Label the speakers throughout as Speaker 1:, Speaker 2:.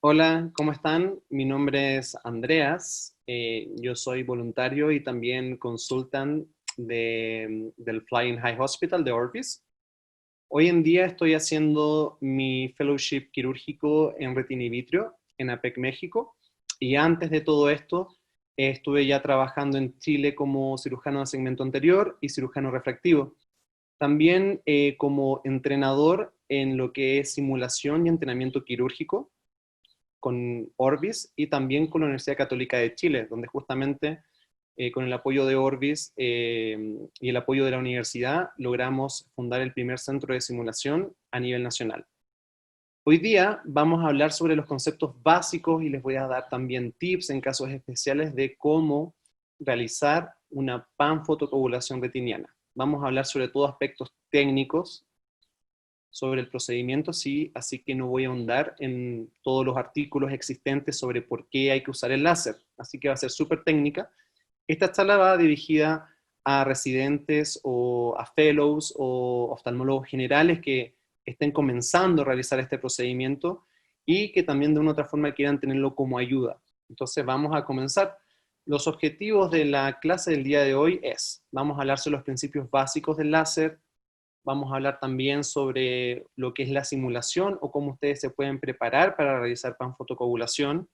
Speaker 1: Hola, ¿cómo están? Mi nombre es Andreas. Yo soy voluntario y también consultant del Flying High Hospital de Orbis. Hoy en día estoy haciendo mi fellowship quirúrgico en retina y vitrio en APEC, México. Y antes de todo esto, estuve ya trabajando en Chile como cirujano de segmento anterior y cirujano refractivo. También como entrenador en lo que es simulación y entrenamiento quirúrgico con Orbis y también con la Universidad Católica de Chile, donde justamente con el apoyo de Orbis y el apoyo de la universidad logramos fundar el primer centro de simulación a nivel nacional. Hoy día vamos a hablar sobre los conceptos básicos y les voy a dar también tips en casos especiales de cómo realizar una panfotocoagulación retiniana. Vamos a hablar sobre todo aspectos técnicos sobre el procedimiento, sí, así que no voy a ahondar en todos los artículos existentes sobre por qué hay que usar el láser, así que va a ser súper técnica. Esta charla va dirigida a residentes o a fellows o oftalmólogos generales que estén comenzando a realizar este procedimiento y que también de una u otra forma quieran tenerlo como ayuda. Entonces vamos a comenzar. Los objetivos de la clase del día de hoy vamos a hablar sobre los principios básicos del láser. Vamos a hablar también sobre lo que es la simulación o cómo ustedes se pueden preparar para realizar panfotocoagulación.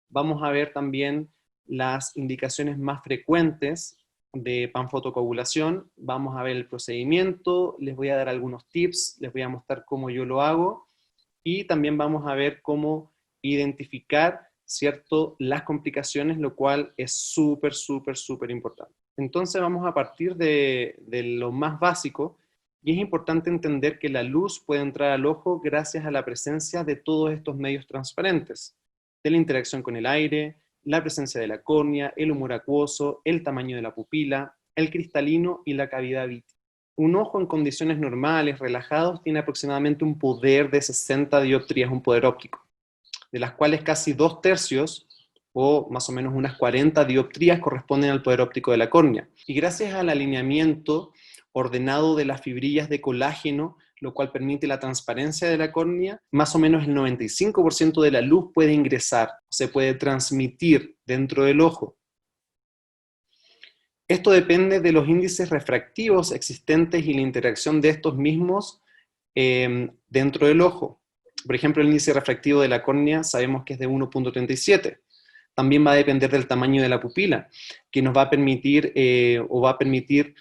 Speaker 1: Vamos a ver también las indicaciones más frecuentes de panfotocoagulación. Vamos a ver el procedimiento, les voy a dar algunos tips, les voy a mostrar cómo yo lo hago y también vamos a ver cómo identificar, ¿cierto?, las complicaciones, lo cual es súper importante. Entonces vamos a partir de lo más básico. Y es importante entender que la luz puede entrar al ojo gracias a la presencia de todos estos medios transparentes, de la interacción con el aire, la presencia de la córnea, el humor acuoso, el tamaño de la pupila, el cristalino y la cavidad vítrea. Un ojo en condiciones normales, relajados, tiene aproximadamente un poder de 60 dioptrías, un poder óptico, de las cuales casi 2/3 o más o menos unas 40 dioptrías corresponden al poder óptico de la córnea. Y gracias al alineamiento ordenado de las fibrillas de colágeno, lo cual permite la transparencia de la córnea, más o menos el 95% de la luz puede ingresar, se puede transmitir dentro del ojo. Esto depende de los índices refractivos existentes y la interacción de estos mismos dentro del ojo. Por ejemplo, el índice refractivo de la córnea sabemos que es de 1.37. También va a depender del tamaño de la pupila, que nos va a permitir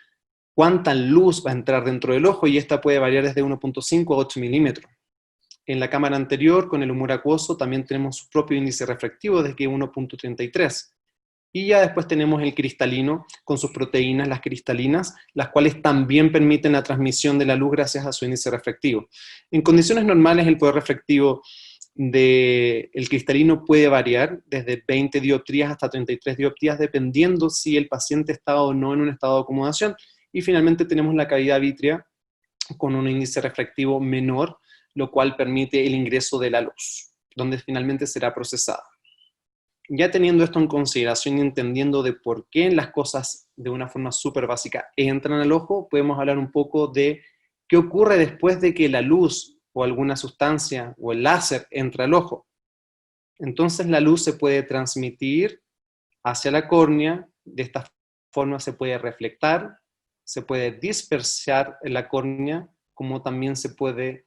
Speaker 1: cuánta luz va a entrar dentro del ojo, y esta puede variar desde 1.5 a 8 milímetros. En la cámara anterior, con el humor acuoso, también tenemos su propio índice refractivo de 1.33. Y ya después tenemos el cristalino con sus proteínas, las cristalinas, las cuales también permiten la transmisión de la luz gracias a su índice refractivo. En condiciones normales, el poder refractivo del cristalino puede variar desde 20 dioptrías hasta 33 dioptrías, dependiendo si el paciente está o no en un estado de acomodación. Y finalmente tenemos la cavidad vítrea con un índice refractivo menor, lo cual permite el ingreso de la luz, donde finalmente será procesada. Ya teniendo esto en consideración y entendiendo de por qué las cosas de una forma súper básica entran al ojo, podemos hablar un poco de qué ocurre después de que la luz o alguna sustancia o el láser entra al ojo. Entonces la luz se puede transmitir hacia la córnea, de esta forma se puede reflectar, se puede dispersar en la córnea, como también se puede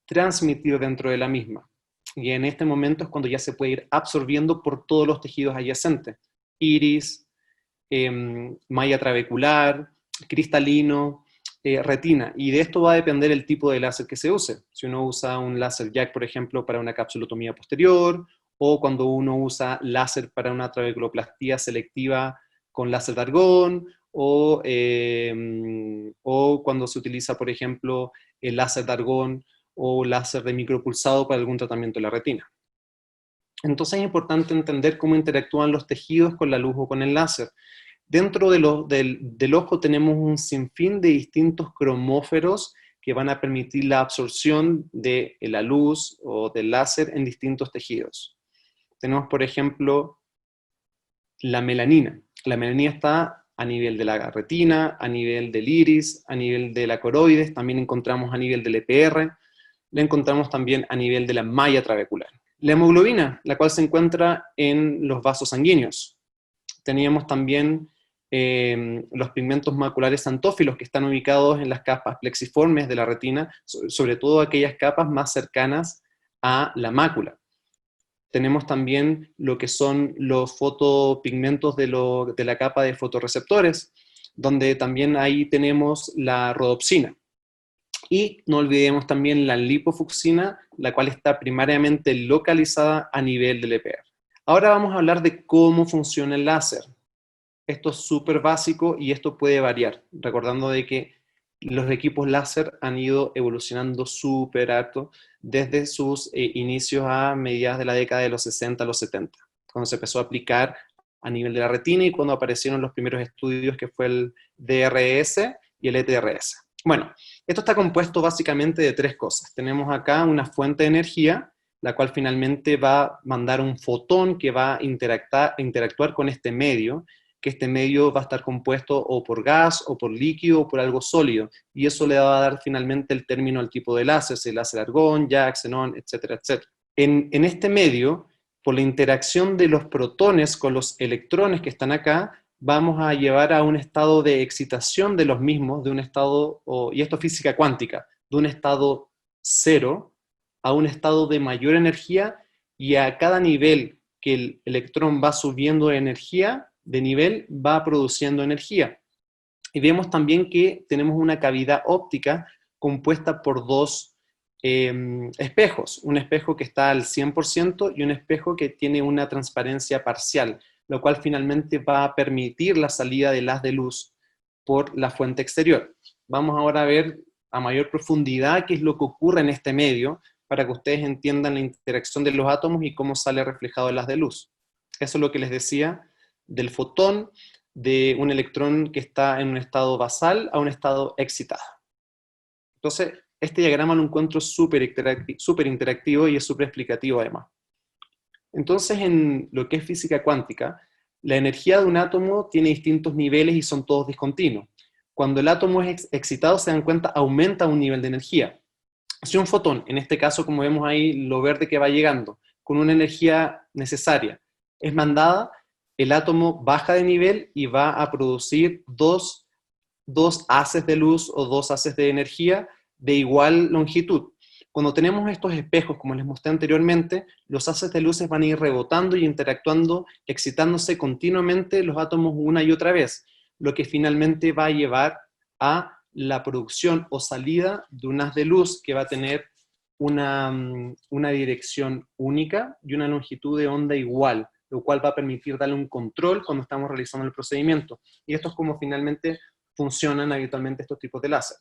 Speaker 1: transmitir dentro de la misma. Y en este momento es cuando ya se puede ir absorbiendo por todos los tejidos adyacentes. Iris, malla trabecular, cristalino, retina. Y de esto va a depender el tipo de láser que se use. Si uno usa un láser jack, por ejemplo, para una capsulotomía posterior, o cuando uno usa láser para una trabeculoplastía selectiva con láser de argón, o cuando se utiliza, por ejemplo, el láser de argón o láser de micropulsado para algún tratamiento de la retina. Entonces es importante entender cómo interactúan los tejidos con la luz o con el láser. Dentro del ojo tenemos un sinfín de distintos cromóferos que van a permitir la absorción de la luz o del láser en distintos tejidos. Tenemos, por ejemplo, la melanina. La melanina está a nivel de la retina, a nivel del iris, a nivel de la coroides, también encontramos a nivel del EPR, la encontramos también a nivel de la malla trabecular. La hemoglobina, la cual se encuentra en los vasos sanguíneos. Teníamos también los pigmentos maculares xantófilos que están ubicados en las capas plexiformes de la retina, sobre todo aquellas capas más cercanas a la mácula. Tenemos también lo que son los fotopigmentos de la capa de fotorreceptores, donde también ahí tenemos la rodopsina. Y no olvidemos también la lipofucsina, la cual está primariamente localizada a nivel del EPR. Ahora vamos a hablar de cómo funciona el láser. Esto es súper básico y esto puede variar, recordando de que los equipos láser han ido evolucionando súper harto desde sus inicios a mediados de la década de los 60 a los 70, cuando se empezó a aplicar a nivel de la retina y cuando aparecieron los primeros estudios que fue el DRS y el ETRS. Bueno, esto está compuesto básicamente de tres cosas. Tenemos acá una fuente de energía, la cual finalmente va a mandar un fotón que va a interactuar con este medio, que este medio va a estar compuesto o por gas, o por líquido, o por algo sólido, y eso le va a dar finalmente el término al tipo de láser, si láser argón, YAG, xenón, etcétera, etcétera. En este medio, por la interacción de los protones con los electrones que están acá, vamos a llevar a un estado de excitación de los mismos, de un estado, y esto es física cuántica, de un estado cero a un estado de mayor energía, y a cada nivel que el electrón va subiendo de energía, de nivel, va produciendo energía. Y vemos también que tenemos una cavidad óptica compuesta por dos espejos, un espejo que está al 100% y un espejo que tiene una transparencia parcial, lo cual finalmente va a permitir la salida del haz de luz por la fuente exterior. Vamos ahora a ver a mayor profundidad qué es lo que ocurre en este medio, para que ustedes entiendan la interacción de los átomos y cómo sale reflejado el haz de luz. Eso es lo que les decía del fotón, de un electrón que está en un estado basal a un estado excitado. Entonces, este diagrama lo encuentro súper interactivo y es súper explicativo además. Entonces, en lo que es física cuántica, la energía de un átomo tiene distintos niveles y son todos discontinuos. Cuando el átomo es excitado, se dan cuenta, aumenta un nivel de energía. Si un fotón, en este caso como vemos ahí, lo verde que va llegando, con una energía necesaria, es mandada, el átomo baja de nivel y va a producir dos haces de luz o dos haces de energía de igual longitud. Cuando tenemos estos espejos, como les mostré anteriormente, los haces de luces van a ir rebotando y interactuando, excitándose continuamente los átomos una y otra vez, lo que finalmente va a llevar a la producción o salida de un haz de luz que va a tener una dirección única y una longitud de onda igual, lo cual va a permitir darle un control cuando estamos realizando el procedimiento. Y esto es como finalmente funcionan habitualmente estos tipos de láser.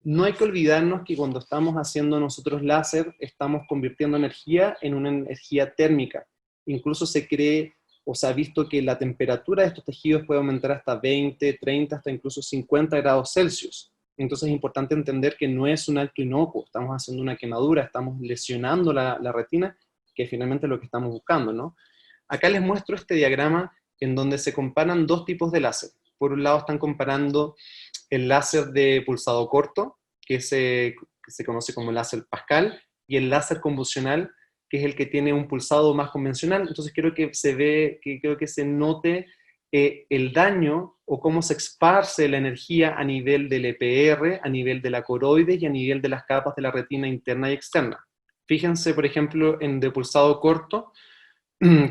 Speaker 1: No hay que olvidarnos que cuando estamos haciendo nosotros láser, estamos convirtiendo energía en una energía térmica. Incluso se cree o se ha visto que la temperatura de estos tejidos puede aumentar hasta 20, 30, hasta incluso 50 grados Celsius. Entonces es importante entender que no es un acto inocuo, estamos haciendo una quemadura, estamos lesionando la retina, que finalmente es lo que estamos buscando, ¿no? Acá les muestro este diagrama en donde se comparan dos tipos de láser. Por un lado están comparando el láser de pulsado corto, que se conoce como láser Pascal, y el láser convolucional, que es el que tiene un pulsado más convencional. Entonces quiero que se note el daño o cómo se esparce la energía a nivel del EPR, a nivel de la coroides y a nivel de las capas de la retina interna y externa. Fíjense, por ejemplo, en de pulsado corto,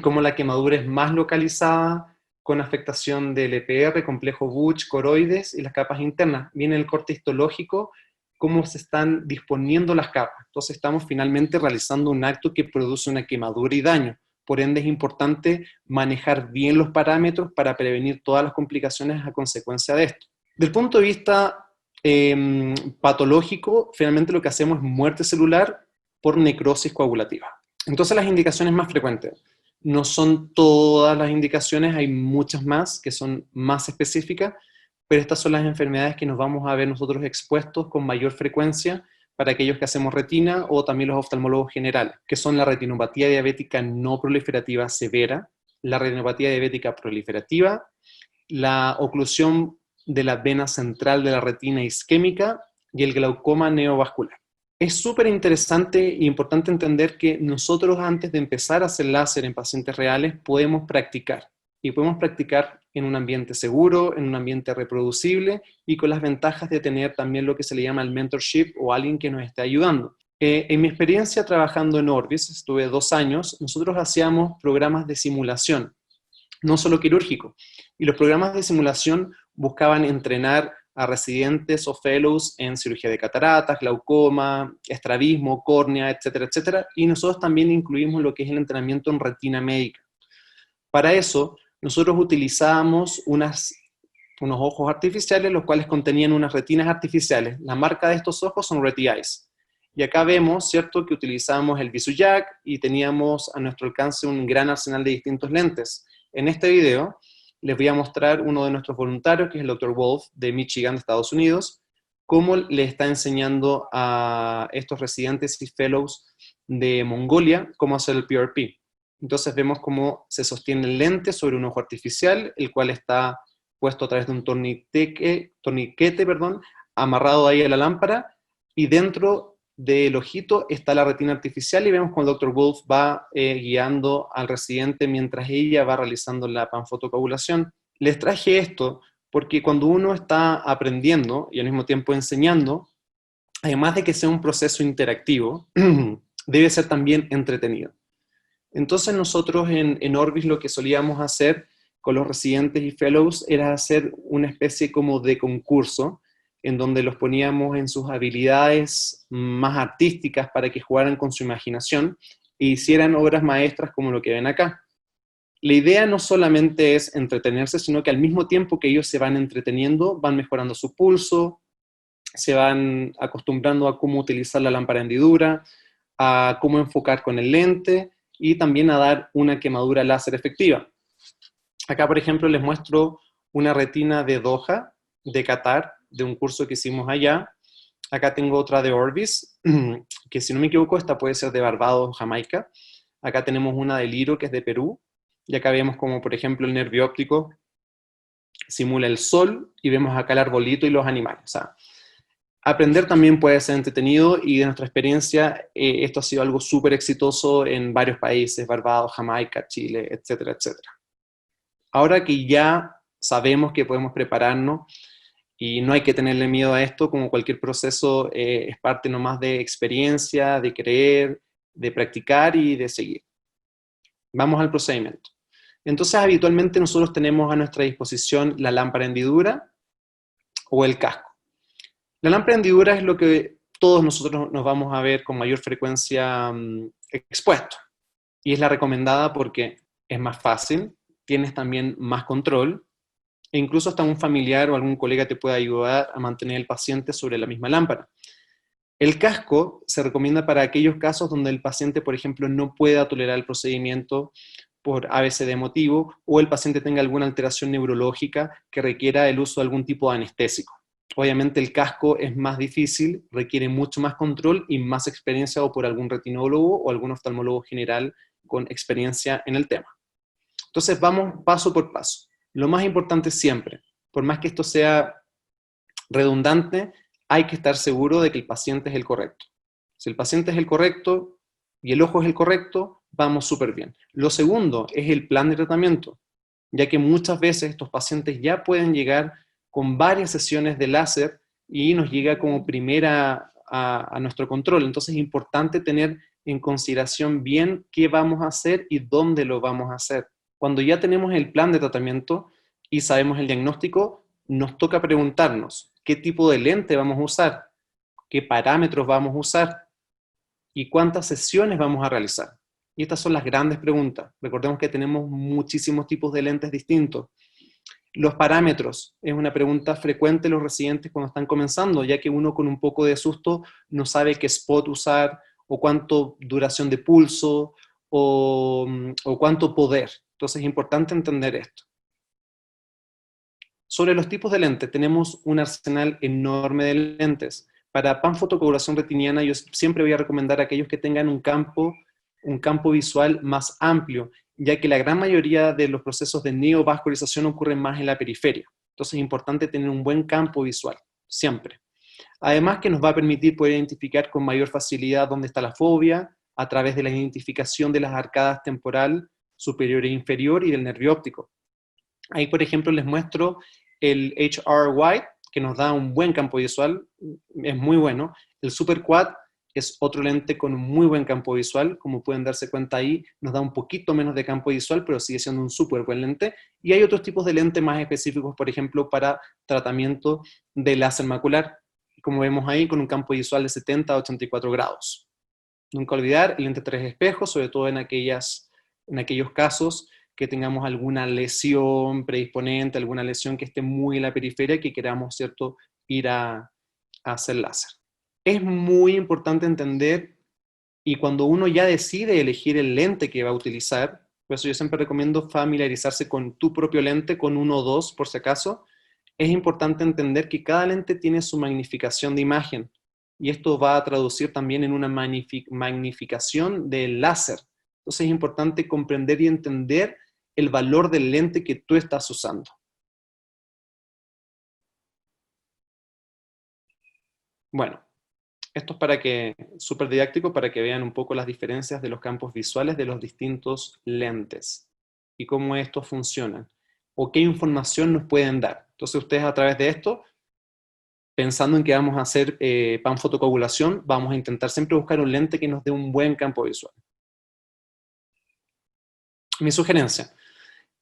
Speaker 1: cómo la quemadura es más localizada, con afectación del EPR, complejo Butch, coroides y las capas internas. Viene el corte histológico, cómo se están disponiendo las capas. Entonces estamos finalmente realizando un acto que produce una quemadura y daño. Por ende es importante manejar bien los parámetros para prevenir todas las complicaciones a consecuencia de esto. Del punto de vista patológico, finalmente lo que hacemos es muerte celular por necrosis coagulativa. Entonces las indicaciones más frecuentes. No son todas las indicaciones, hay muchas más que son más específicas, pero estas son las enfermedades que nos vamos a ver nosotros expuestos con mayor frecuencia para aquellos que hacemos retina o también los oftalmólogos generales, que son la retinopatía diabética no proliferativa severa, la retinopatía diabética proliferativa, la oclusión de la vena central de la retina isquémica y el glaucoma neovascular. Es súper interesante e importante entender que nosotros antes de empezar a hacer láser en pacientes reales podemos practicar. Y podemos practicar en un ambiente seguro, en un ambiente reproducible y con las ventajas de tener también lo que se le llama el mentorship o alguien que nos esté ayudando. En mi experiencia trabajando en Orbis, estuve 2 años, nosotros hacíamos programas de simulación, no solo quirúrgico. Y los programas de simulación buscaban entrenar a residentes o fellows en cirugía de cataratas, glaucoma, estrabismo, córnea, etcétera, etcétera. Y nosotros también incluimos lo que es el entrenamiento en retina médica. Para eso, nosotros utilizábamos unos ojos artificiales, los cuales contenían unas retinas artificiales. La marca de estos ojos son RetiEyes. Y acá vemos, ¿cierto?, que utilizamos el VisuJack y teníamos a nuestro alcance un gran arsenal de distintos lentes. En este video les voy a mostrar uno de nuestros voluntarios, que es el Dr. Wolf de Michigan, de Estados Unidos, cómo le está enseñando a estos residentes y fellows de Mongolia cómo hacer el PRP. Entonces vemos cómo se sostiene el lente sobre un ojo artificial, el cual está puesto a través de un torniquete, amarrado ahí a la lámpara, y dentro del ojito está la retina artificial y vemos cómo el Dr. Wolf va guiando al residente mientras ella va realizando la panfotocoagulación. Les traje esto porque cuando uno está aprendiendo y al mismo tiempo enseñando, además de que sea un proceso interactivo, debe ser también entretenido. Entonces nosotros en Orbis lo que solíamos hacer con los residentes y fellows era hacer una especie como de concurso en donde los poníamos en sus habilidades más artísticas para que jugaran con su imaginación e hicieran obras maestras como lo que ven acá. La idea no solamente es entretenerse, sino que al mismo tiempo que ellos se van entreteniendo, van mejorando su pulso, se van acostumbrando a cómo utilizar la lámpara hendidura, a cómo enfocar con el lente y también a dar una quemadura láser efectiva. Acá, por ejemplo, les muestro una retina de Doha, de Qatar, de un curso que hicimos allá. Acá tengo otra de Orbis, que si no me equivoco, esta puede ser de Barbados o Jamaica. Acá tenemos una de Liro, que es de Perú. Y acá vemos como, por ejemplo, el nervio óptico simula el sol y vemos acá el arbolito y los animales. O sea, aprender también puede ser entretenido y de nuestra experiencia esto ha sido algo súper exitoso en varios países, Barbados, Jamaica, Chile, etcétera, etcétera. Ahora que ya sabemos que podemos prepararnos y no hay que tenerle miedo a esto, como cualquier proceso es parte nomás de experiencia, de creer, de practicar y de seguir. Vamos al procedimiento. Entonces habitualmente nosotros tenemos a nuestra disposición la lámpara hendidura o el casco. La lámpara hendidura es lo que todos nosotros nos vamos a ver con mayor frecuencia expuesto. Y es la recomendada porque es más fácil, tienes también más control, e incluso hasta un familiar o algún colega te puede ayudar a mantener el paciente sobre la misma lámpara. El casco se recomienda para aquellos casos donde el paciente, por ejemplo, no pueda tolerar el procedimiento por ABCD motivo o el paciente tenga alguna alteración neurológica que requiera el uso de algún tipo de anestésico. Obviamente el casco es más difícil, requiere mucho más control y más experiencia o por algún retinólogo o algún oftalmólogo general con experiencia en el tema. Entonces vamos paso por paso. Lo más importante siempre, por más que esto sea redundante, hay que estar seguro de que el paciente es el correcto. Si el paciente es el correcto y el ojo es el correcto, vamos súper bien. Lo segundo es el plan de tratamiento, ya que muchas veces estos pacientes ya pueden llegar con varias sesiones de láser y nos llega como primera a nuestro control. Entonces es importante tener en consideración bien qué vamos a hacer y dónde lo vamos a hacer. Cuando ya tenemos el plan de tratamiento y sabemos el diagnóstico, nos toca preguntarnos qué tipo de lente vamos a usar, qué parámetros vamos a usar y cuántas sesiones vamos a realizar. Y estas son las grandes preguntas. Recordemos que tenemos muchísimos tipos de lentes distintos. Los parámetros es una pregunta frecuente en los residentes cuando están comenzando, ya que uno con un poco de susto no sabe qué spot usar o cuánto duración de pulso o cuánto poder. Entonces es importante entender esto. Sobre los tipos de lentes, tenemos un arsenal enorme de lentes. Para panfotocoagulación retiniana yo siempre voy a recomendar a aquellos que tengan un campo visual más amplio, ya que la gran mayoría de los procesos de neovascularización ocurren más en la periferia. Entonces es importante tener un buen campo visual, siempre. Además que nos va a permitir poder identificar con mayor facilidad dónde está la fobia, a través de la identificación de las arcadas temporal superior e inferior y del nervio óptico. Ahí, por ejemplo, les muestro el HR White, que nos da un buen campo visual, es muy bueno. El Super Quad es otro lente con un muy buen campo visual, como pueden darse cuenta ahí, nos da un poquito menos de campo visual, pero sigue siendo un súper buen lente. Y hay otros tipos de lentes más específicos, por ejemplo, para tratamiento de láser macular, como vemos ahí, con un campo visual de 70 a 84 grados. Nunca olvidar el lente 3 espejos, sobre todo en aquellos casos que tengamos alguna lesión predisponente, alguna lesión que esté muy en la periferia, que queramos, ¿cierto?, ir a hacer láser. Es muy importante entender, y cuando uno ya decide elegir el lente que va a utilizar, por eso yo siempre recomiendo familiarizarse con tu propio lente, con uno o dos por si acaso, es importante entender que cada lente tiene su magnificación de imagen, y esto va a traducir también en una magnificación del láser. Entonces es importante comprender y entender el valor del lente que tú estás usando. Bueno, esto es súper didáctico para que vean un poco las diferencias de los campos visuales de los distintos lentes y cómo estos funcionan o qué información nos pueden dar. Entonces ustedes a través de esto, pensando en que vamos a hacer panfotocoagulación, vamos a intentar siempre buscar un lente que nos dé un buen campo visual. Mi sugerencia.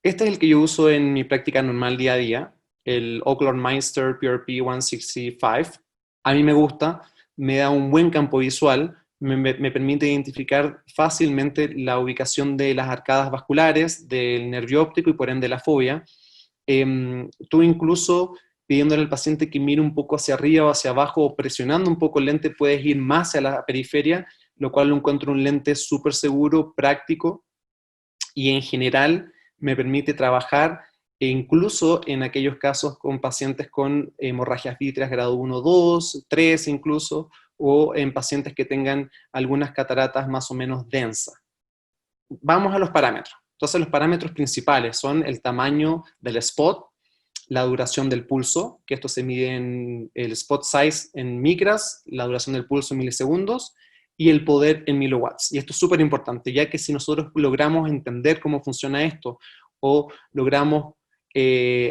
Speaker 1: Este es el que yo uso en mi práctica normal día a día, el Oculor Meister PRP 165. A mí me gusta, me da un buen campo visual, me permite identificar fácilmente la ubicación de las arcadas vasculares, del nervio óptico y por ende la fobia. Tú incluso pidiéndole al paciente que mire un poco hacia arriba o hacia abajo o presionando un poco el lente, puedes ir más hacia la periferia, lo cual lo encuentro un lente súper seguro, práctico y en general me permite trabajar e incluso en aquellos casos con pacientes con hemorragias vítreas grado 1, 2, 3 incluso, o en pacientes que tengan algunas cataratas más o menos densas. Vamos a los parámetros. Entonces los parámetros principales son el tamaño del spot, la duración del pulso, que esto se mide en el spot size en micras, la duración del pulso en milisegundos, y el poder en milliwatts. Y esto es súper importante, ya que si nosotros logramos entender cómo funciona esto, o logramos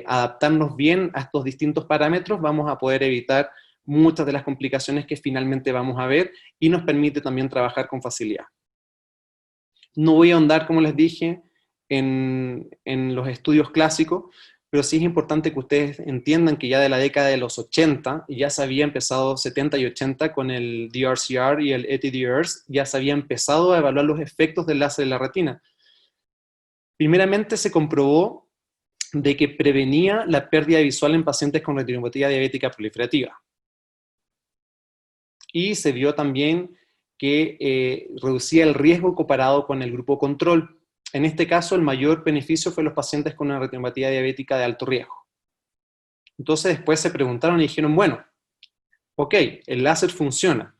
Speaker 1: adaptarnos bien a estos distintos parámetros, vamos a poder evitar muchas de las complicaciones que finalmente vamos a ver, y nos permite también trabajar con facilidad. No voy a ahondar, como les dije, en los estudios clásicos, pero sí es importante que ustedes entiendan que ya de la década de los 80, ya se había empezado 70 y 80 con el DRCR y el ETDRS, ya se había empezado a evaluar los efectos del láser en la retina. Primeramente se comprobó de que prevenía la pérdida visual en pacientes con retinopatía diabética proliferativa. Y se vio también que reducía el riesgo comparado con el grupo control. En este caso, el mayor beneficio fue los pacientes con una retinopatía diabética de alto riesgo. Entonces después se preguntaron y dijeron, bueno, ok, el láser funciona,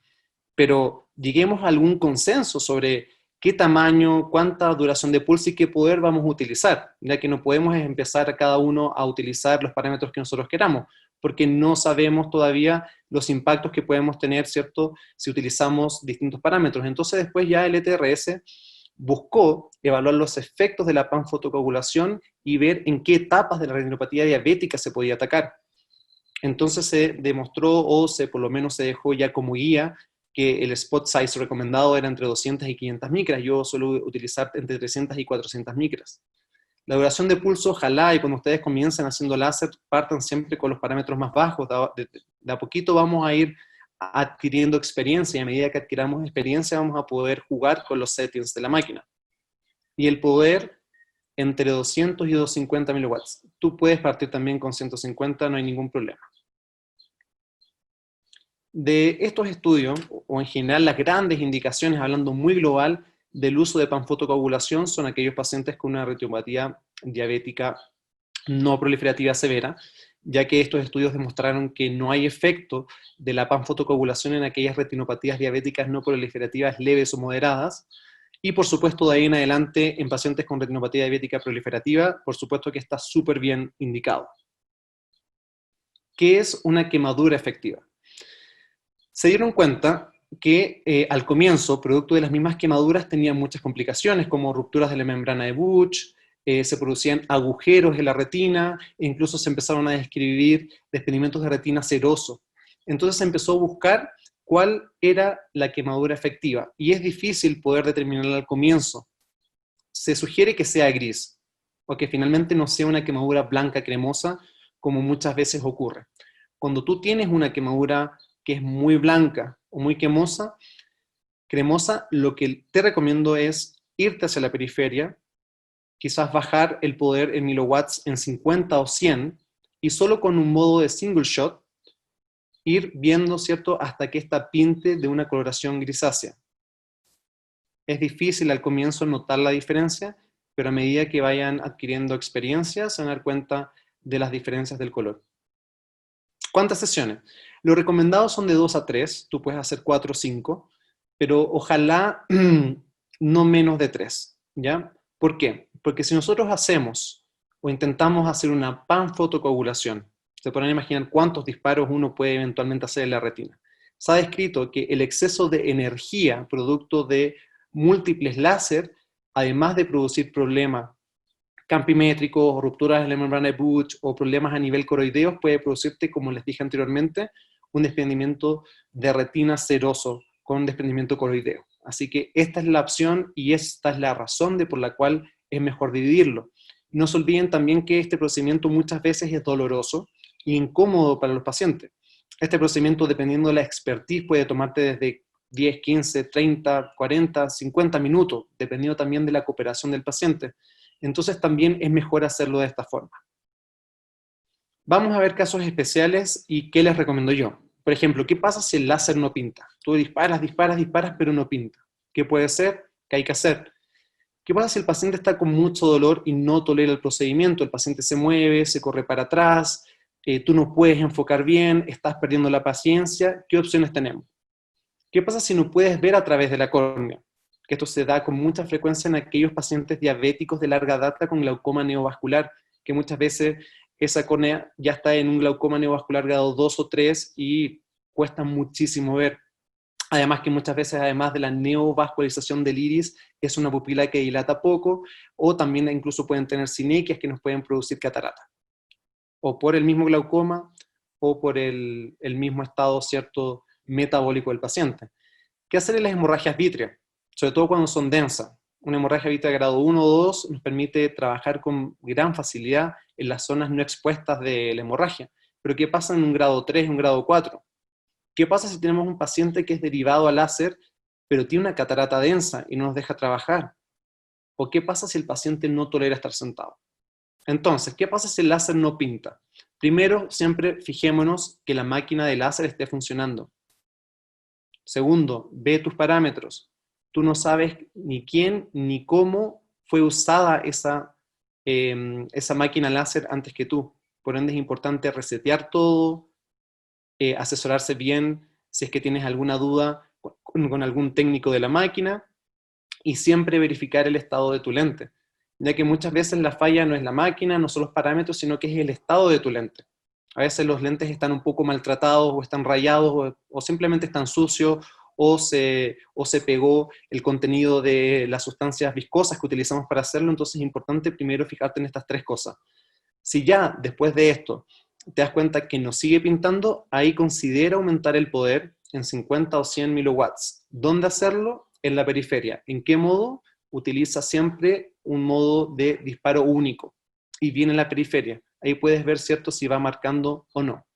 Speaker 1: pero lleguemos a algún consenso sobre qué tamaño, cuánta duración de pulso y qué poder vamos a utilizar, ya que no podemos empezar cada uno a utilizar los parámetros que nosotros queramos, porque no sabemos todavía los impactos que podemos tener, ¿cierto?, si utilizamos distintos parámetros. Entonces después ya el ETRS buscó evaluar los efectos de la panfotocoagulación y ver en qué etapas de la retinopatía diabética se podía atacar. Entonces se demostró, o por lo menos se dejó ya como guía, que el spot size recomendado era entre 200 y 500 micras. Yo suelo utilizar entre 300 y 400 micras. La duración de pulso, ojalá, y cuando ustedes comiencen haciendo láser, partan siempre con los parámetros más bajos. De a poquito vamos a ir adquiriendo experiencia, y a medida que adquiramos experiencia vamos a poder jugar con los settings de la máquina. Y el poder entre 200 y 250 miliwatts. Tú puedes partir también con 150, no hay ningún problema. De estos estudios, o en general las grandes indicaciones, hablando muy global, del uso de panfotocoagulación son aquellos pacientes con una retinopatía diabética no proliferativa severa, ya que estos estudios demostraron que no hay efecto de la panfotocoagulación en aquellas retinopatías diabéticas no proliferativas leves o moderadas, y por supuesto de ahí en adelante en pacientes con retinopatía diabética proliferativa, por supuesto que está súper bien indicado. ¿Qué es una quemadura efectiva? Se dieron cuenta que al comienzo, producto de las mismas quemaduras, tenían muchas complicaciones, como rupturas de la membrana de Busch, se producían agujeros en la retina, e incluso se empezaron a describir desprendimientos de retina seroso. Entonces se empezó a buscar cuál era la quemadura efectiva, y es difícil poder determinarla al comienzo. Se sugiere que sea gris, o que finalmente no sea una quemadura blanca cremosa, como muchas veces ocurre. Cuando tú tienes una quemadura que es muy blanca o muy cremosa, lo que te recomiendo es irte hacia la periferia, quizás bajar el poder en milliwatts en 50 o 100, y solo con un modo de single shot, ir viendo, ¿cierto?, hasta que esta pinte de una coloración grisácea. Es difícil al comienzo notar la diferencia, pero a medida que vayan adquiriendo experiencia, se van a dar cuenta de las diferencias del color. ¿Cuántas sesiones? Lo recomendado son de 2 a 3, tú puedes hacer 4 o 5, pero ojalá no menos de 3, ¿ya? ¿Por qué? Porque si nosotros hacemos o intentamos hacer una panfotocoagulación, se podrán imaginar cuántos disparos uno puede eventualmente hacer en la retina. Se ha descrito que el exceso de energía producto de múltiples láser, además de producir problemas campimétricos, rupturas en la membrana de Busch o problemas a nivel coroideo, puede producirte, como les dije anteriormente, un desprendimiento de retina seroso con desprendimiento coroideo. Así que esta es la opción y esta es la razón por la cual es mejor dividirlo. No se olviden también que este procedimiento muchas veces es doloroso y incómodo para los pacientes. Este procedimiento, dependiendo de la expertise, puede tomarte desde 10, 15, 30, 40, 50 minutos, dependiendo también de la cooperación del paciente. Entonces también es mejor hacerlo de esta forma. Vamos a ver casos especiales y qué les recomiendo yo. Por ejemplo, ¿qué pasa si el láser no pinta? Tú disparas, pero no pinta. ¿Qué puede ser? ¿Qué hay que hacer? ¿Qué pasa si el paciente está con mucho dolor y no tolera el procedimiento? El paciente se mueve, se corre para atrás, tú no puedes enfocar bien, estás perdiendo la paciencia. ¿Qué opciones tenemos? ¿Qué pasa si no puedes ver a través de la córnea? Que esto se da con mucha frecuencia en aquellos pacientes diabéticos de larga data con glaucoma neovascular, que muchas veces esa córnea ya está en un glaucoma neovascular grado 2 o 3 y cuesta muchísimo ver. Además que muchas veces, además de la neovascularización del iris, es una pupila que dilata poco, o también incluso pueden tener sinequias que nos pueden producir catarata. O por el mismo glaucoma, o por el mismo estado, ¿cierto?, metabólico del paciente. ¿Qué hacer en las hemorragias vítreas? Sobre todo cuando son densas. Una hemorragia vítrea grado 1 o 2 nos permite trabajar con gran facilidad en las zonas no expuestas de la hemorragia. Pero ¿qué pasa en un grado 3, un grado 4? ¿Qué pasa si tenemos un paciente que es derivado al láser, pero tiene una catarata densa y no nos deja trabajar? ¿O qué pasa si el paciente no tolera estar sentado? Entonces, ¿qué pasa si el láser no pinta? Primero, siempre fijémonos que la máquina de láser esté funcionando. Segundo, ve tus parámetros. Tú no sabes ni quién ni cómo fue usada esa máquina láser antes que tú. Por ende es importante resetear todo, asesorarse bien si es que tienes alguna duda con algún técnico de la máquina y siempre verificar el estado de tu lente, ya que muchas veces la falla no es la máquina, no son los parámetros, sino que es el estado de tu lente. A veces los lentes están un poco maltratados o están rayados o simplemente están sucios o se pegó el contenido de las sustancias viscosas que utilizamos para hacerlo. Entonces es importante primero fijarte en estas 3 cosas. Si ya después de esto te das cuenta que no sigue pintando, ahí considera aumentar el poder en 50 o 100 milliwatts. ¿Dónde hacerlo? En la periferia. ¿En qué modo? Utiliza siempre un modo de disparo único y viene en la periferia. Ahí puedes ver, ¿cierto?, si va marcando o no.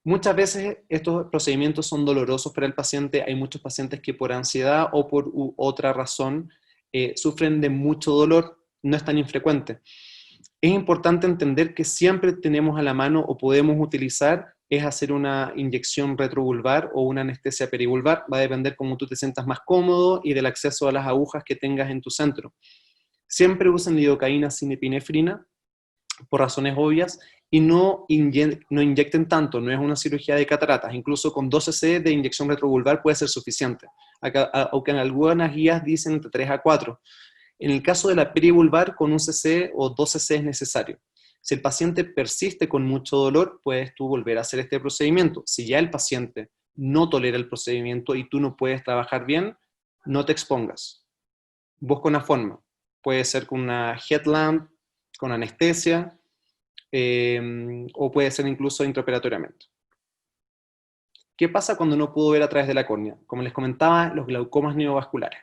Speaker 1: Muchas veces estos procedimientos son dolorosos para el paciente. Hay muchos pacientes que por ansiedad o por otra razón sufren de mucho dolor. No es tan infrecuente. Es importante entender que siempre tenemos a la mano o podemos utilizar es hacer una inyección retrovulvar o una anestesia perivulvar. Va a depender cómo tú te sientas más cómodo y del acceso a las agujas que tengas en tu centro. Siempre usen lidocaína sin epinefrina, por razones obvias, y no inyecten tanto, no es una cirugía de cataratas. Incluso con 12 cc de inyección retrovulvar puede ser suficiente, aunque en algunas guías dicen entre 3 a 4. En el caso de la perivulvar, con 1 cc o 2 cc es necesario. Si el paciente persiste con mucho dolor, puedes tú volver a hacer este procedimiento. Si ya el paciente no tolera el procedimiento y tú no puedes trabajar bien, no te expongas. Busca una forma. Puede ser con una headlamp, con anestesia, o puede ser incluso intraoperatoriamente. ¿Qué pasa cuando no puedo ver a través de la córnea? Como les comentaba, los glaucomas neovasculares.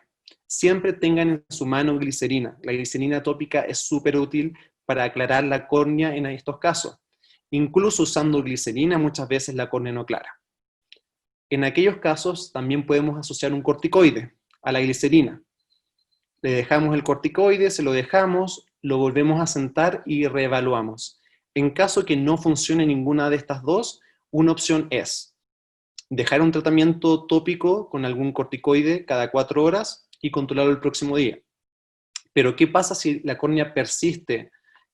Speaker 1: Siempre tengan en su mano glicerina. La glicerina tópica es súper útil para aclarar la córnea en estos casos. Incluso usando glicerina muchas veces la córnea no aclara. En aquellos casos también podemos asociar un corticoide a la glicerina. Le dejamos el corticoide, se lo dejamos, lo volvemos a sentar y reevaluamos. En caso que no funcione ninguna de estas dos, una opción es dejar un tratamiento tópico con algún corticoide cada 4 horas y controlarlo el próximo día. Pero ¿qué pasa si la córnea persiste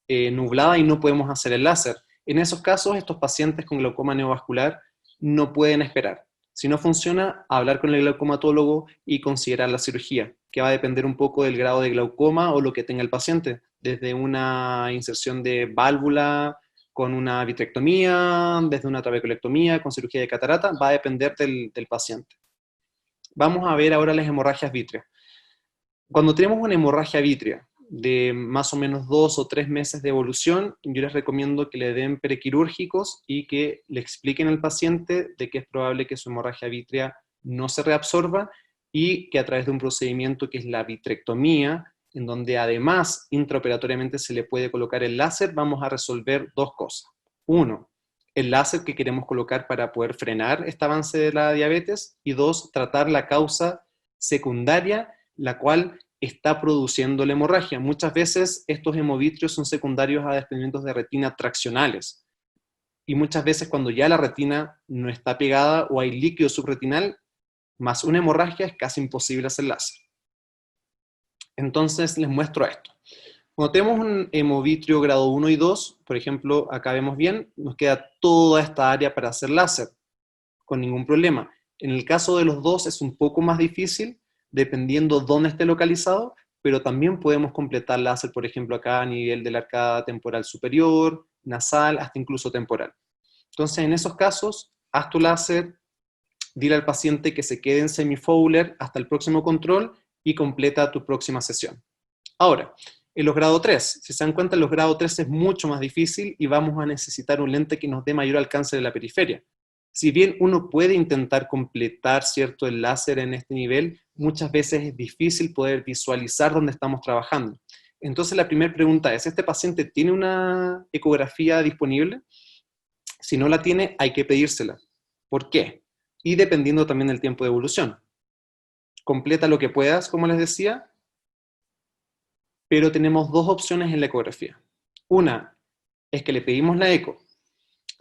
Speaker 1: nublada y no podemos hacer el láser? En esos casos, estos pacientes con glaucoma neovascular no pueden esperar. Si no funciona, hablar con el glaucomatólogo y considerar la cirugía, que va a depender un poco del grado de glaucoma o lo que tenga el paciente, desde una inserción de válvula con una vitrectomía, desde una trabeculectomía, con cirugía de catarata, va a depender del paciente. Vamos a ver ahora las hemorragias vítreas. Cuando tenemos una hemorragia vítrea de más o menos 2 o 3 meses de evolución, yo les recomiendo que le den prequirúrgicos y que le expliquen al paciente de que es probable que su hemorragia vítrea no se reabsorba y que a través de un procedimiento que es la vitrectomía, en donde además intraoperatoriamente se le puede colocar el láser, vamos a resolver dos cosas. Uno, el láser que queremos colocar para poder frenar este avance de la diabetes, y dos, tratar la causa secundaria, la cual está produciendo la hemorragia. Muchas veces estos hemovitrios son secundarios a desprendimientos de retina traccionales. Y muchas veces cuando ya la retina no está pegada o hay líquido subretinal, más una hemorragia, es casi imposible hacer láser. Entonces les muestro esto. Cuando tenemos un hemovitrio grado 1 y 2, por ejemplo, acá vemos bien, nos queda toda esta área para hacer láser, con ningún problema. En el caso de los dos es un poco más difícil, dependiendo dónde esté localizado, pero también podemos completar láser, por ejemplo, acá a nivel de la arcada temporal superior, nasal, hasta incluso temporal. Entonces, en esos casos, haz tu láser, dile al paciente que se quede en semifowler hasta el próximo control y completa tu próxima sesión. Ahora, en los grado 3, si se dan cuenta, en los grado 3 es mucho más difícil y vamos a necesitar un lente que nos dé mayor alcance de la periferia. Si bien uno puede intentar completar, ¿cierto?, el láser en este nivel, muchas veces es difícil poder visualizar dónde estamos trabajando. Entonces la primera pregunta es, ¿este paciente tiene una ecografía disponible? Si no la tiene, hay que pedírsela. ¿Por qué? Y dependiendo también del tiempo de evolución. Completa lo que puedas, como les decía, pero tenemos dos opciones en la ecografía. Una es que le pedimos la eco,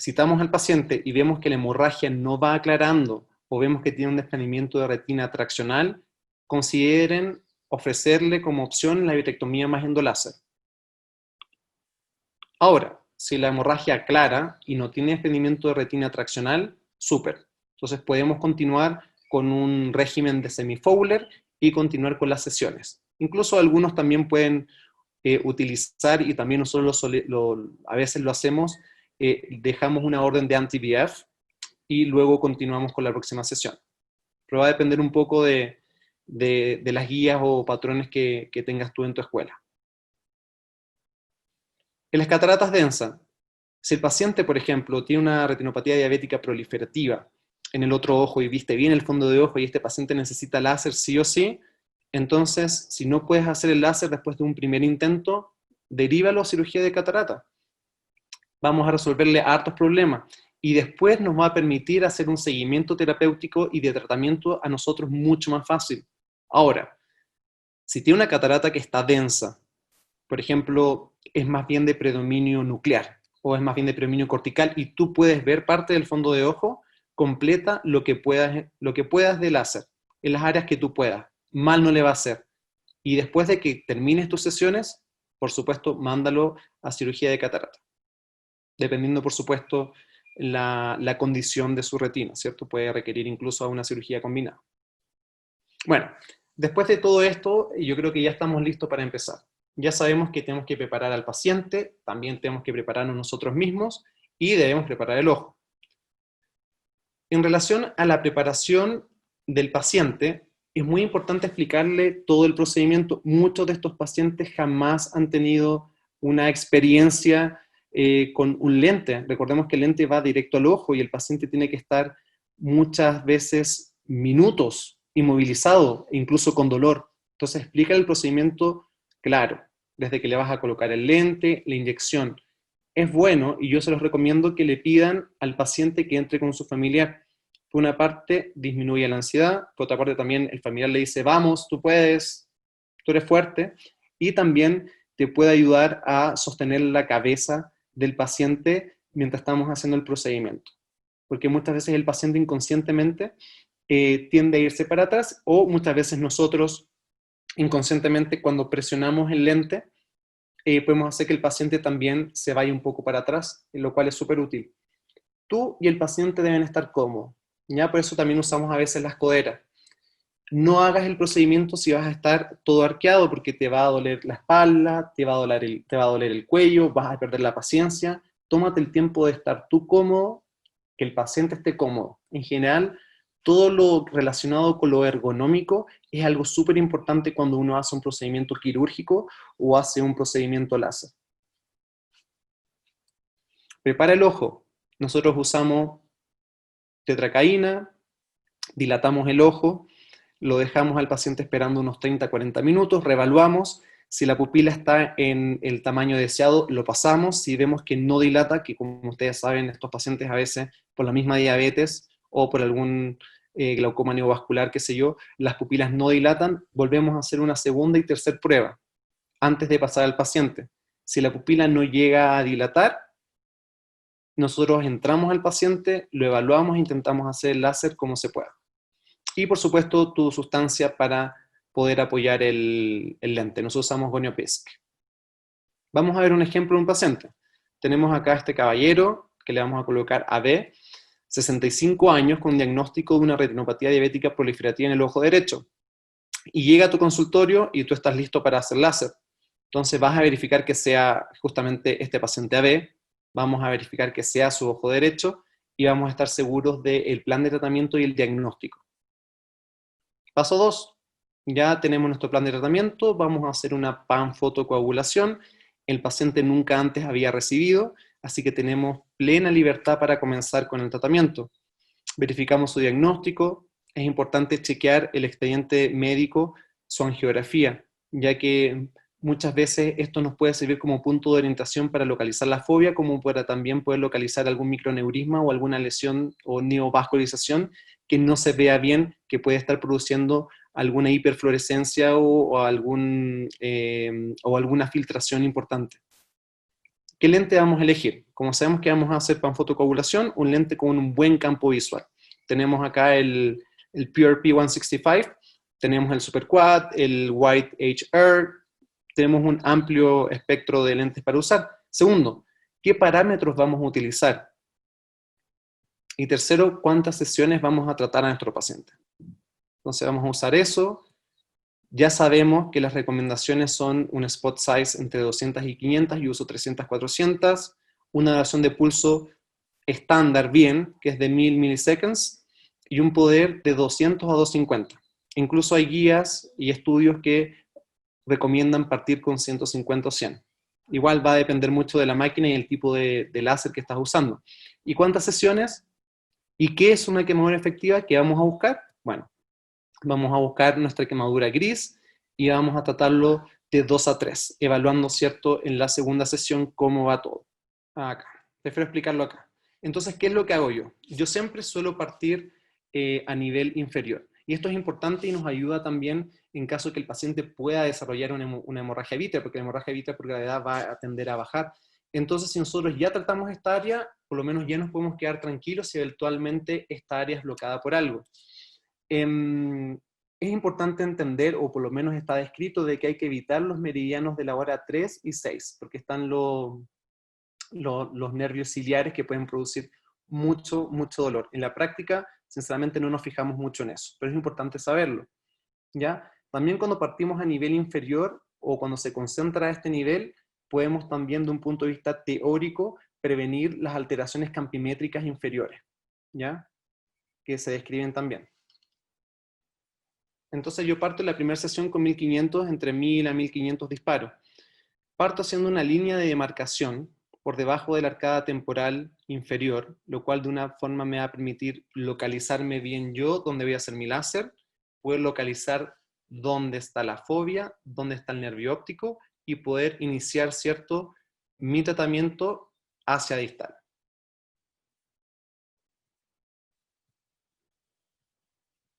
Speaker 1: citamos al paciente y vemos que la hemorragia no va aclarando o vemos que tiene un desprendimiento de retina traccional, consideren ofrecerle como opción la vitrectomía más endoláser. Ahora, si la hemorragia aclara y no tiene desprendimiento de retina traccional, súper. Entonces podemos continuar con un régimen de semifowler y continuar con las sesiones. Incluso algunos también pueden utilizar, y también nosotros a veces lo hacemos, dejamos una orden de anti-VEGF y luego continuamos con la próxima sesión. Pero va a depender un poco de las guías o patrones que tengas tú en tu escuela. En las cataratas densas, si el paciente, por ejemplo, tiene una retinopatía diabética proliferativa en el otro ojo y viste bien el fondo de ojo y este paciente necesita láser sí o sí, entonces, si no puedes hacer el láser después de un primer intento, derívalo a cirugía de catarata. Vamos a resolverle hartos problemas y después nos va a permitir hacer un seguimiento terapéutico y de tratamiento a nosotros mucho más fácil. Ahora, si tiene una catarata que está densa, por ejemplo, es más bien de predominio nuclear o es más bien de predominio cortical y tú puedes ver parte del fondo de ojo, completa lo que puedas de láser en las áreas que tú puedas. Mal no le va a hacer. Y después de que termines tus sesiones, por supuesto, mándalo a cirugía de catarata. Dependiendo, por supuesto, la condición de su retina, ¿cierto? Puede requerir incluso una cirugía combinada. Bueno, después de todo esto, yo creo que ya estamos listos para empezar. Ya sabemos que tenemos que preparar al paciente, también tenemos que prepararnos nosotros mismos y debemos preparar el ojo. En relación a la preparación del paciente, es muy importante explicarle todo el procedimiento. Muchos de estos pacientes jamás han tenido una experiencia con un lente. Recordemos que el lente va directo al ojo y el paciente tiene que estar muchas veces minutos inmovilizado, incluso con dolor. Entonces explica el procedimiento claro, desde que le vas a colocar el lente, la inyección. Es bueno, y yo se los recomiendo, que le pidan al paciente que entre con su familiar. Por una parte, disminuye la ansiedad, por otra parte también el familiar le dice, vamos, tú puedes, tú eres fuerte, y también te puede ayudar a sostener la cabeza del paciente mientras estamos haciendo el procedimiento. Porque muchas veces el paciente inconscientemente tiende a irse para atrás, o muchas veces nosotros inconscientemente cuando presionamos el lente, podemos hacer que el paciente también se vaya un poco para atrás, lo cual es súper útil. Tú y el paciente deben estar cómodos, ¿ya? Por eso también usamos a veces las coderas. No hagas el procedimiento si vas a estar todo arqueado, porque te va a doler la espalda, te va a doler el cuello, vas a perder la paciencia. Tómate el tiempo de estar tú cómodo, que el paciente esté cómodo. En general, todo lo relacionado con lo ergonómico es algo súper importante cuando uno hace un procedimiento quirúrgico o hace un procedimiento láser. Prepara el ojo. Nosotros usamos tetracaína, dilatamos el ojo, lo dejamos al paciente esperando unos 30-40 minutos, reevaluamos. Si la pupila está en el tamaño deseado, lo pasamos. Si vemos que no dilata, que como ustedes saben, estos pacientes a veces por la misma diabetes o por algún glaucoma neovascular, qué sé yo, las pupilas no dilatan, volvemos a hacer una segunda y tercera prueba antes de pasar al paciente. Si la pupila no llega a dilatar, nosotros entramos al paciente, lo evaluamos e intentamos hacer el láser como se pueda. Y por supuesto tu sustancia para poder apoyar el lente. Nosotros usamos Gonio Pisk. Vamos a ver un ejemplo de un paciente. Tenemos acá a este caballero que le vamos a colocar AB, 65 años con diagnóstico de una retinopatía diabética proliferativa en el ojo derecho. Y llega a tu consultorio y tú estás listo para hacer láser. Entonces vas a verificar que sea justamente este paciente AB, vamos a verificar que sea su ojo derecho y vamos a estar seguros del plan de tratamiento y el diagnóstico. Paso 2. Ya tenemos nuestro plan de tratamiento, vamos a hacer una panfotocoagulación. El paciente nunca antes había recibido, así que tenemos plena libertad para comenzar con el tratamiento. Verificamos su diagnóstico, es importante chequear el expediente médico, su angiografía, ya que muchas veces esto nos puede servir como punto de orientación para localizar la fobia, como para también poder localizar algún microneurisma o alguna lesión o neovascularización que no se vea bien, que puede estar produciendo alguna hiperfluorescencia o alguna filtración importante. ¿Qué lente vamos a elegir? Como sabemos que vamos a hacer panfotocoagulación, un lente con un buen campo visual. Tenemos acá el PRP 165, tenemos el Super Quad, el White HR, tenemos un amplio espectro de lentes para usar. Segundo, ¿qué parámetros vamos a utilizar? Y tercero, ¿cuántas sesiones vamos a tratar a nuestro paciente? Entonces vamos a usar eso. Ya sabemos que las recomendaciones son un spot size entre 200 y 500, yo uso 300-400, una duración de pulso estándar bien, que es de 1000 milliseconds, y un poder de 200 a 250. Incluso hay guías y estudios que recomiendan partir con 150 o 100. Igual va a depender mucho de la máquina y el tipo de láser que estás usando. ¿Y cuántas sesiones? ¿Y qué es una quemadura efectiva que vamos a buscar? Bueno, vamos a buscar nuestra quemadura gris y vamos a tratarlo de 2 a 3, evaluando, ¿cierto?, en la segunda sesión cómo va todo. Acá, prefiero explicarlo acá. Entonces, ¿qué es lo que hago yo? Yo siempre suelo partir a nivel inferior. Y esto es importante y nos ayuda también en caso de que el paciente pueda desarrollar una hemorragia vítrea, porque la hemorragia vítrea por gravedad va a tender a bajar. Entonces, si nosotros ya tratamos esta área, por lo menos ya nos podemos quedar tranquilos si eventualmente esta área es bloqueada por algo. Es importante entender, o por lo menos está descrito, de que hay que evitar los meridianos de la hora 3 y 6, porque están los nervios ciliares que pueden producir mucho dolor. En la práctica, sinceramente, no nos fijamos mucho en eso, pero es importante saberlo, ¿ya? También cuando partimos a nivel inferior, o cuando se concentra a este nivel, podemos también de un punto de vista teórico prevenir las alteraciones campimétricas inferiores, ¿ya? Que se describen también. Entonces yo parto en la primera sesión con 1500, entre 1000 a 1500 disparos. Parto haciendo una línea de demarcación por debajo de la arcada temporal inferior, lo cual de una forma me va a permitir localizarme bien yo, dónde voy a hacer mi láser, poder localizar dónde está la fobia, dónde está el nervio óptico, y poder iniciar, ¿cierto?, mi tratamiento hacia distal.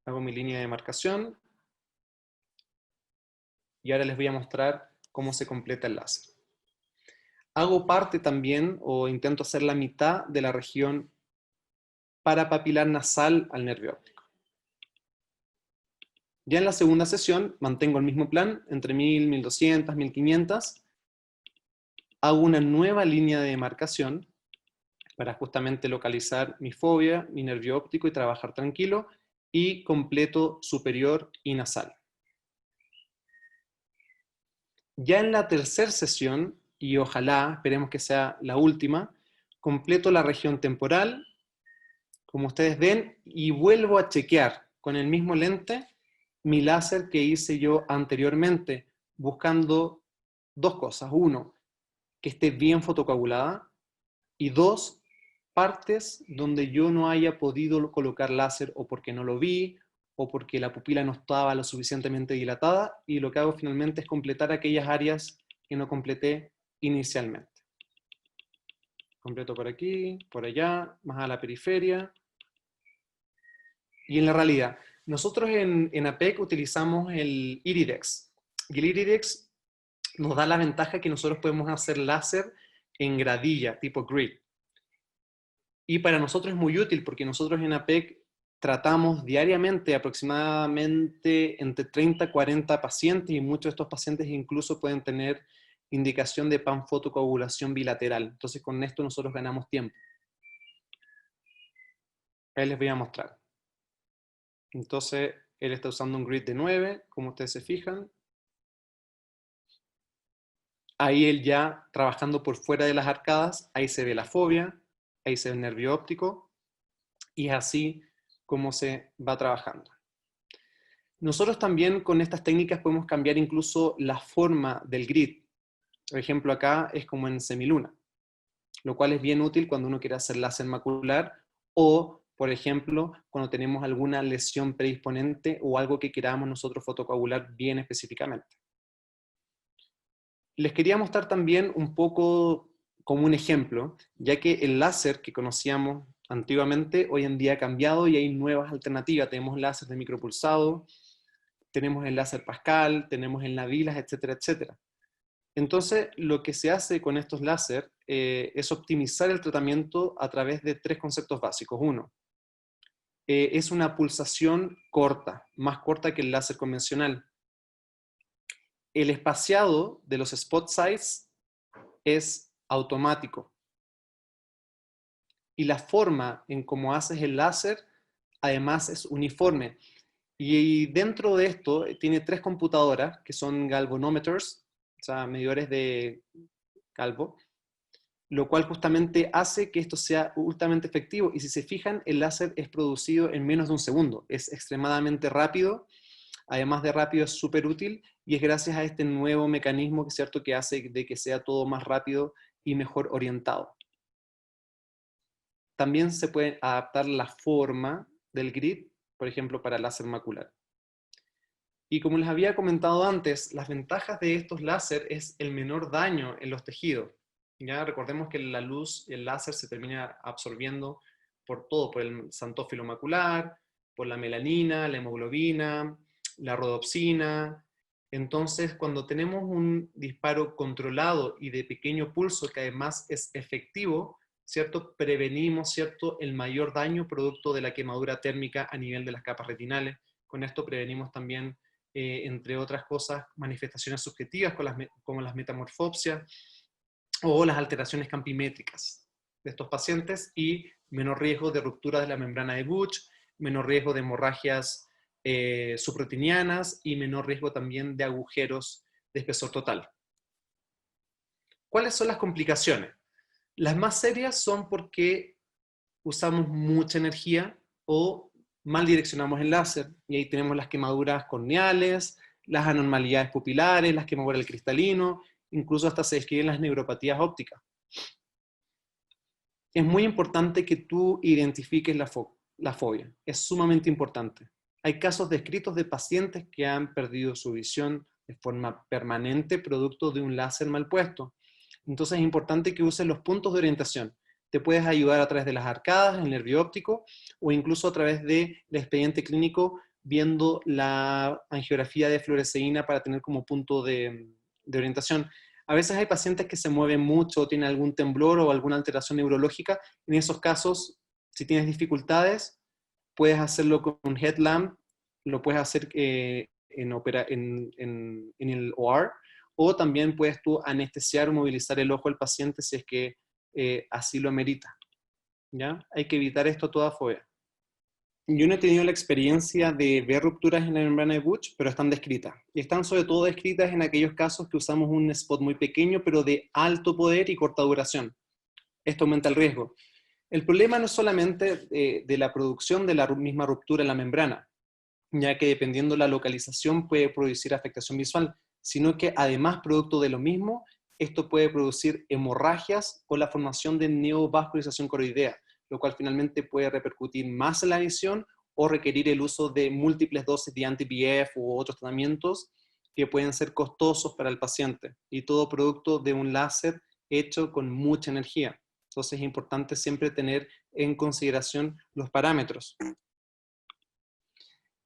Speaker 1: Hago mi línea de demarcación, y ahora les voy a mostrar cómo se completa el láser. Hago parte también, o intento hacer la mitad de la región parapapilar nasal al nervio óptico. Ya en la segunda sesión mantengo el mismo plan, entre 1000, 1200, 1500. Hago una nueva línea de demarcación para justamente localizar mi fobia, mi nervio óptico y trabajar tranquilo, y completo superior y nasal. Ya en la tercera sesión, y ojalá, esperemos que sea la última, completo la región temporal, como ustedes ven, y vuelvo a chequear con el mismo lente mi láser que hice yo anteriormente, buscando dos cosas. Uno, que esté bien fotocoagulada, y dos, partes donde yo no haya podido colocar láser o porque no lo vi, o porque la pupila no estaba lo suficientemente dilatada, y lo que hago finalmente es completar aquellas áreas que no completé inicialmente. Completo por aquí, por allá, más a la periferia. Y en la realidad, nosotros en APEC utilizamos el Iridex. Y el Iridex nos da la ventaja que nosotros podemos hacer láser en gradilla, tipo grid. Y para nosotros es muy útil porque nosotros en APEC tratamos diariamente aproximadamente entre 30 a 40 pacientes, y muchos de estos pacientes incluso pueden tener indicación de panfotocoagulación bilateral. Entonces con esto nosotros ganamos tiempo. Ahí les voy a mostrar. Entonces él está usando un grid de 9, como ustedes se fijan. Ahí él ya trabajando por fuera de las arcadas, ahí se ve la fobia, ahí se ve el nervio óptico, y es así como se va trabajando. Nosotros también con estas técnicas podemos cambiar incluso la forma del grid. Por ejemplo, acá es como en semiluna, lo cual es bien útil cuando uno quiere hacer láser macular, o, por ejemplo, cuando tenemos alguna lesión predisponente o algo que queramos nosotros fotocoagular bien específicamente. Les quería mostrar también un poco como un ejemplo, ya que el láser que conocíamos antiguamente hoy en día ha cambiado y hay nuevas alternativas. Tenemos láser de micropulsado, tenemos el láser Pascal, tenemos el Navilas, etcétera, etcétera. Entonces, lo que se hace con estos láser es optimizar el tratamiento a través de tres conceptos básicos. Uno, es una pulsación corta, más corta que el láser convencional. El espaciado de los spot size es automático. Y la forma en cómo haces el láser, además, es uniforme. Y dentro de esto tiene tres computadoras que son galvanometers, o sea, medidores de calvo, lo cual justamente hace que esto sea ultramente efectivo. Y si se fijan, el láser es producido en menos de un segundo. Es extremadamente rápido. Además de rápido, es súper útil, y es gracias a este nuevo mecanismo, ¿cierto?, que hace de que sea todo más rápido y mejor orientado. También se puede adaptar la forma del grid, por ejemplo, para láser macular. Y como les había comentado antes, las ventajas de estos láser es el menor daño en los tejidos. Ya recordemos que la luz y el láser se termina absorbiendo por todo, por el xantófilo macular, por la melanina, la hemoglobina, la rodopsina. Entonces, cuando tenemos un disparo controlado y de pequeño pulso, que además es efectivo, ¿cierto?, prevenimos, ¿cierto?, el mayor daño producto de la quemadura térmica a nivel de las capas retinales. Con esto prevenimos también, entre otras cosas, manifestaciones subjetivas como las metamorfopsias o las alteraciones campimétricas de estos pacientes, y menor riesgo de ruptura de la membrana de Buch, menor riesgo de hemorragias subretinianas, y menor riesgo también de agujeros de espesor total. ¿Cuáles son las complicaciones? Las más serias son porque usamos mucha energía o mal direccionamos el láser, y ahí tenemos las quemaduras corneales, las anormalidades pupilares, las quemaduras del cristalino, incluso hasta se describen las neuropatías ópticas. Es muy importante que tú identifiques la fobia, es sumamente importante. Hay casos descritos de pacientes que han perdido su visión de forma permanente producto de un láser mal puesto. Entonces es importante que uses los puntos de orientación. Te puedes ayudar a través de las arcadas, el nervio óptico, o incluso a través del expediente clínico viendo la angiografía de fluoresceína para tener como punto de orientación. A veces hay pacientes que se mueven mucho, o tienen algún temblor o alguna alteración neurológica. En esos casos, si tienes dificultades, puedes hacerlo con un headlamp, lo puedes hacer en el OR, o también puedes tú anestesiar o movilizar el ojo del paciente si es que así lo amerita. ¿Ya? Hay que evitar esto a toda fobia. Yo no he tenido la experiencia de ver rupturas en la membrana de Buch, pero están descritas. Y están sobre todo descritas en aquellos casos que usamos un spot muy pequeño, pero de alto poder y corta duración. Esto aumenta el riesgo. El problema no es solamente de la producción de la misma ruptura en la membrana, ya que dependiendo de la localización puede producir afectación visual, sino que además, producto de lo mismo, esto puede producir hemorragias o la formación de neovascularización coroidea, lo cual finalmente puede repercutir más en la visión o requerir el uso de múltiples dosis de anti-VEGF u otros tratamientos que pueden ser costosos para el paciente, y todo producto de un láser hecho con mucha energía. Entonces es importante siempre tener en consideración los parámetros.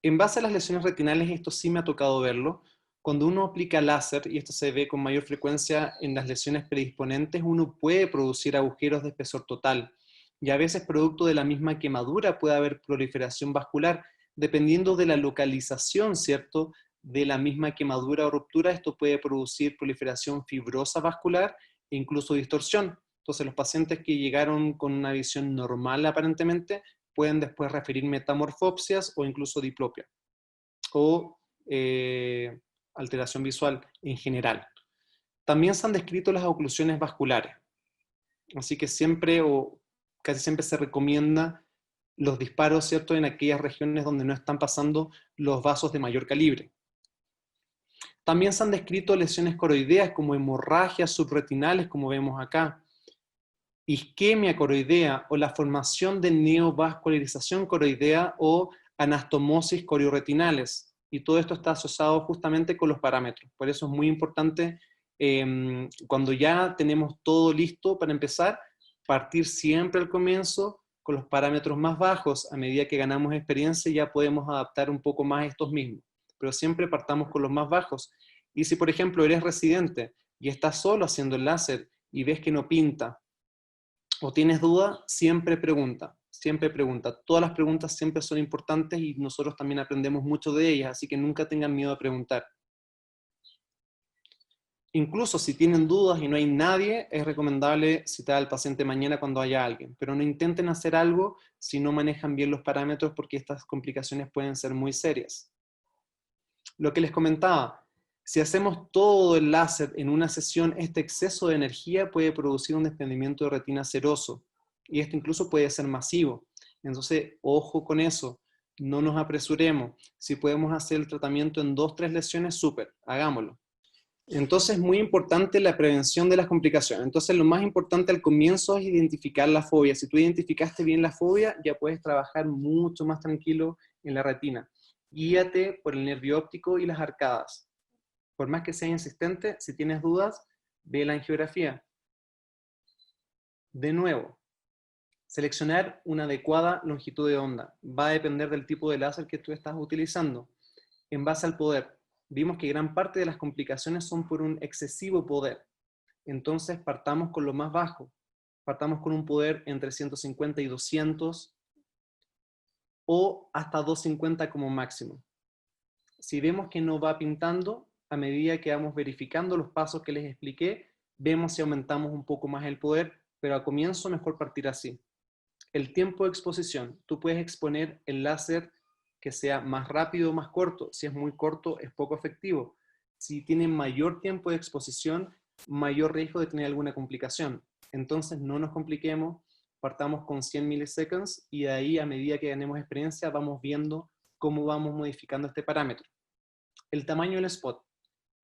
Speaker 1: En base a las lesiones retinales, esto sí me ha tocado verlo. Cuando uno aplica láser, y esto se ve con mayor frecuencia en las lesiones predisponentes, uno puede producir agujeros de espesor total. Y a veces, producto de la misma quemadura, puede haber proliferación vascular. Dependiendo de la localización, ¿cierto?, de la misma quemadura o ruptura, esto puede producir proliferación fibrosa vascular e incluso distorsión. Entonces, los pacientes que llegaron con una visión normal aparentemente, pueden después referir metamorfopsias o incluso diplopia o alteración visual en general. También se han descrito las oclusiones vasculares, así que siempre o casi siempre se recomienda los disparos, ¿cierto?, en aquellas regiones donde no están pasando los vasos de mayor calibre. También se han descrito lesiones coroideas como hemorragias subretinales, como vemos acá, isquemia coroidea o la formación de neovascularización coroidea o anastomosis corioretinales. Y todo esto está asociado justamente con los parámetros. Por eso es muy importante, cuando ya tenemos todo listo para empezar, partir siempre al comienzo con los parámetros más bajos. A medida que ganamos experiencia ya podemos adaptar un poco más estos mismos. Pero siempre partamos con los más bajos. Y si, por ejemplo, eres residente y estás solo haciendo el láser y ves que no pinta, o tienes duda, siempre pregunta, siempre pregunta. Todas las preguntas siempre son importantes y nosotros también aprendemos mucho de ellas, así que nunca tengan miedo a preguntar. Incluso si tienen dudas y no hay nadie, es recomendable citar al paciente mañana cuando haya alguien, pero no intenten hacer algo si no manejan bien los parámetros, porque estas complicaciones pueden ser muy serias. Lo que les comentaba, si hacemos todo el láser en una sesión, este exceso de energía puede producir un desprendimiento de retina seroso, y esto incluso puede ser masivo. Entonces, ojo con eso, no nos apresuremos. Si podemos hacer el tratamiento en 2 o 3 lesiones, súper, hagámoslo. Entonces, es muy importante la prevención de las complicaciones. Entonces, lo más importante al comienzo es identificar la fobia. Si tú identificaste bien la fobia, ya puedes trabajar mucho más tranquilo en la retina. Guíate por el nervio óptico y las arcadas. Por más que sea insistente, si tienes dudas, ve la angiografía. De nuevo, seleccionar una adecuada longitud de onda. Va a depender del tipo de láser que tú estás utilizando. En base al poder, vimos que gran parte de las complicaciones son por un excesivo poder. Entonces partamos con lo más bajo. Partamos con un poder entre 150 y 200 o hasta 250 como máximo. Si vemos que no va pintando, a medida que vamos verificando los pasos que les expliqué, vemos si aumentamos un poco más el poder, pero al comienzo mejor partir así. El tiempo de exposición. Tú puedes exponer el láser que sea más rápido o más corto. Si es muy corto, es poco efectivo. si tienen mayor tiempo de exposición, mayor riesgo de tener alguna complicación. Entonces no nos compliquemos, partamos con 100 miliseconds y de ahí a medida que ganemos experiencia vamos viendo cómo vamos modificando este parámetro. El tamaño del spot.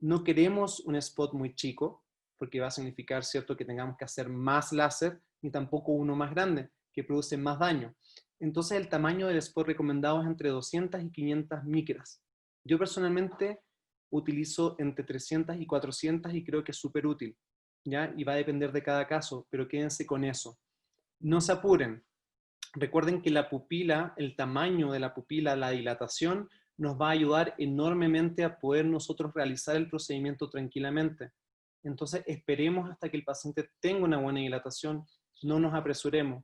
Speaker 1: No queremos un spot muy chico, porque va a significar, ¿cierto?, que tengamos que hacer más láser, ni tampoco uno más grande, que produce más daño. Entonces el tamaño del spot recomendado es entre 200 y 500 micras. Yo personalmente utilizo entre 300 y 400 y creo que es súper útil, ¿ya? Y va a depender de cada caso, pero quédense con eso. No se apuren. Recuerden que la pupila, el tamaño de la pupila, la dilatación, nos va a ayudar enormemente a poder nosotros realizar el procedimiento tranquilamente. Entonces esperemos hasta que el paciente tenga una buena dilatación, no nos apresuremos.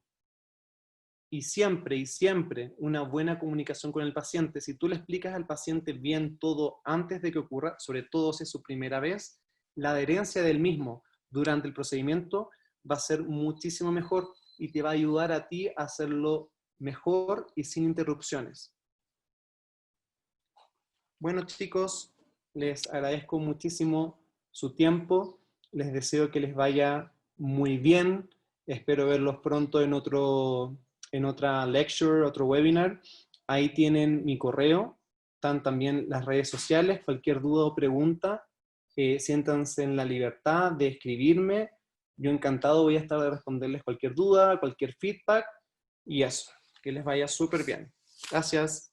Speaker 1: Y siempre una buena comunicación con el paciente. Si tú le explicas al paciente bien todo antes de que ocurra, sobre todo si es su primera vez, la adherencia del mismo durante el procedimiento va a ser muchísimo mejor y te va a ayudar a ti a hacerlo mejor y sin interrupciones. Bueno, chicos, les agradezco muchísimo su tiempo. Les deseo que les vaya muy bien. Espero verlos pronto en otra lecture, otro webinar. Ahí tienen mi correo. Están también las redes sociales. Cualquier duda o pregunta, siéntanse en la libertad de escribirme. Yo encantado voy a estar de responderles cualquier duda, cualquier feedback. Y eso, que les vaya súper bien. Gracias.